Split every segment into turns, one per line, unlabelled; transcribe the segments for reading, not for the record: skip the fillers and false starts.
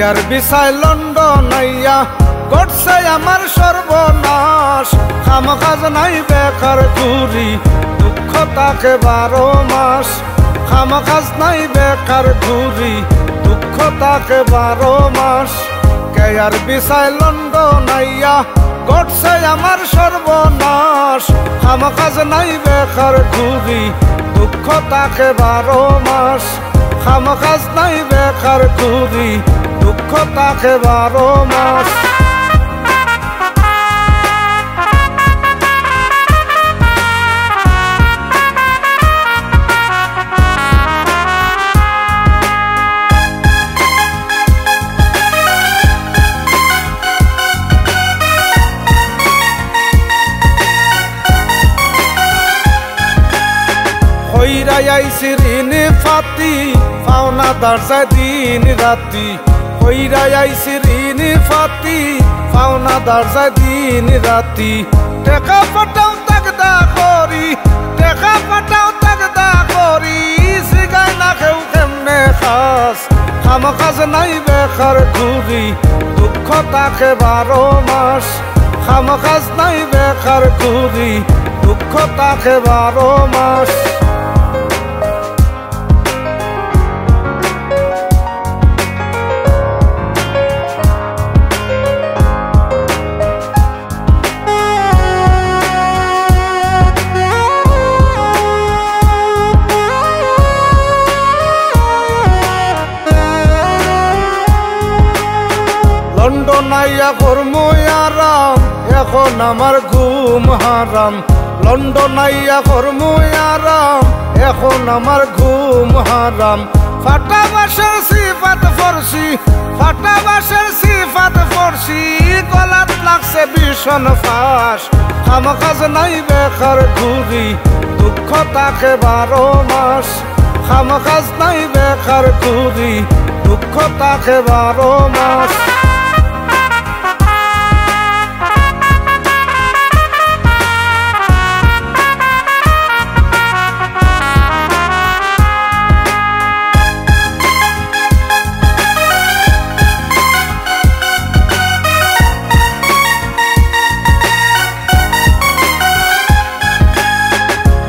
আর বিছাই London আইয়া করছে আমার সর্বনাশ। খামকাজ নাই বেকার ঘুরি, দুঃখ তাকে 12 মাস। খামকাজ নাই বেকার ঘুরি, দুঃখ তাকে 12 মাস। কে আর বিছাই লন্ডন আইয়া করছে আমার সর্বনাশ। খামকাজ নাই বেকার ঘুরি, দুঃখ তাকে 12 মাস। খামকাজ নাই বেকার ঘুরি, দুঃখ তাকে 12 মাস। হইরাই আইছি ঋণে ফাতি, পাওনা দার্জায় দিন রাতি। হইরাই আইছি ঋণে ফাতি, পাওনা দার্জায় দিন রাতি। টাকা পাঠাও তাগদা করি, টাকা পাঠাও তাগদা করি। সিগাই না কেউ কেমনে খাস, খামকাজ নাই বেকার ঘুরি, দুঃখ তাকে 12 মাস। খামকাজ নাই বেকার ঘুরি, দুঃখ তাকে 12 মাস। লন্ডন আইয়া করমু আরাম, এখন আমার ঘুম হারাম। লন্ডন আইয়া করমু আরাম, এখন আমার ঘুম হারাম। ফাটা বাসের সিফাত ফরসি, ফাটা বাসের সিফাত ফরসি। গলাত লাগছে ভীষণ ফাঁস। খামকাজ নাই বেকার ঘুরি, দুঃখ তাকে 12 মাস। খামকাজ নাই বেকার ঘুরি, দুঃখ তাকে 12 মাস।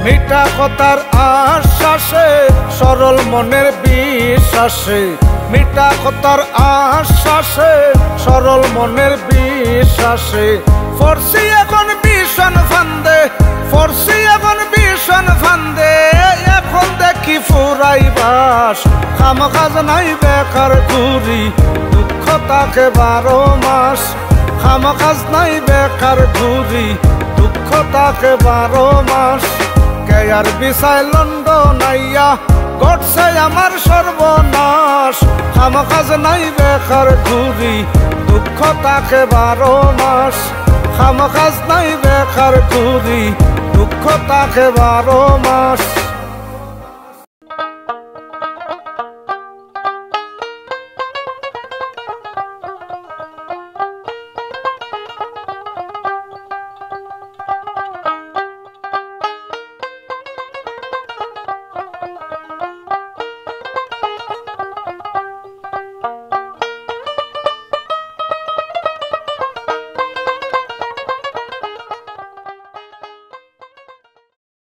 মিঠা কথার আশ্বাসে, সরল মনের বিশ্বাসে। মিঠা কথার আশ্বাসে, সরল মনের বিশ্বাসে। ফরসি এখন ভীষণ ফান্দে, ফরসি এখন ভীষণ ফান্দে। এখন দেখি ফুরাই বাস। খামকাজ নাই বেকার ঘুরি, দুঃখ তাকে 12 মাস। খামকাজ নাই বেকার ঘুরি, দুঃখ তাকে 12 মাস। কে আর বিছাই লন্ডন আইয়া করছে আমার সর্বনাশ। খামকাজ নাই বেকার ঘুরি, দুঃখ তাকে 12 মাস। খামকাজ নাই বেকার ঘুরি, দুঃখ তাকে 12 মাস।